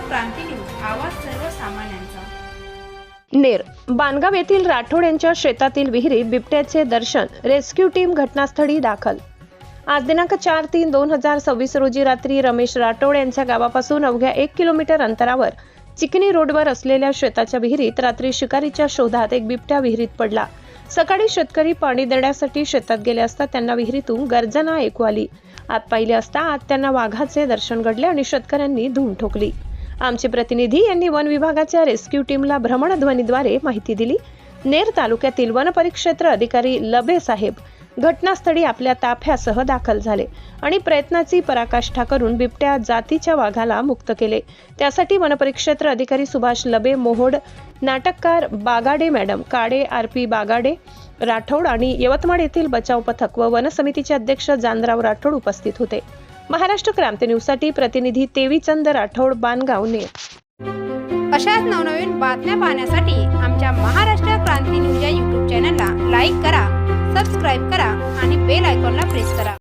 क्रांती news, आवाज सर्वसामान्यांचा। नेर बाणगाव येथील राठोड यांच्या शेतातील विहिरीत बिबट्याचे दर्शन, रेस्क्यू टीम घटनास्थळी दाखल। आज दिनांक 4/3/2026 रोजी रात्री रमेश राठोड यांच्या गावापासून अवघ्या 1 किलोमीटर अंतरावर चिकनी रोडवर असलेल्या शेताच्या विहिरीत रात्री शिकारीच्या शोधात एक बिबट्या विहिरीत पडला। सकाळी शेतकरी पाणी देण्यासाठी शेतात गेले असता त्यांना विहिरीतून गर्जना ऐकू आली। आत पाहिले असता आत त्यांना वाघाचे दर्शन घडले आणि शेतकऱ्यांनी धूम ठोकली। आमचे प्रतिनिधी यांनी वन विभागाच्या रेस्क्यू टीमला भ्रमणध्वनीद्वारे माहिती दिली। नेर तालुक्यातील वन परिक्षेत्र अधिकारी लबे साहेब घटनास्थळी आपल्या ताफ्यासह दाखल झाले आणि प्रयत्नाची पराकाष्ठा करून बिबट्या जातीच्या वाघाला मुक्त केले। त्यासाठी वन परिक्षेत्र अधिकारी सुभाष लबे, मोहोड, नाटककार बागाडे मॅडम, काडे, आरपी बागाडे राठोड आणि यवतमाळ येथील बचाव पथक व वन समितीचे अध्यक्ष जानराव राठोड उपस्थित होते। महाराष्ट्र क्रांती न्यूज साठी प्रतिनिधी तेवीचंद राठोड, बाणगाव, नेर। अशाच नवनवीन बातम्या पाहण्यासाठी आमच्या महाराष्ट्र क्रांती न्यूज या YouTube चॅनलला लाईक करा, सबस्क्राईब करा आणि बेल आयकॉनला प्रेस करा।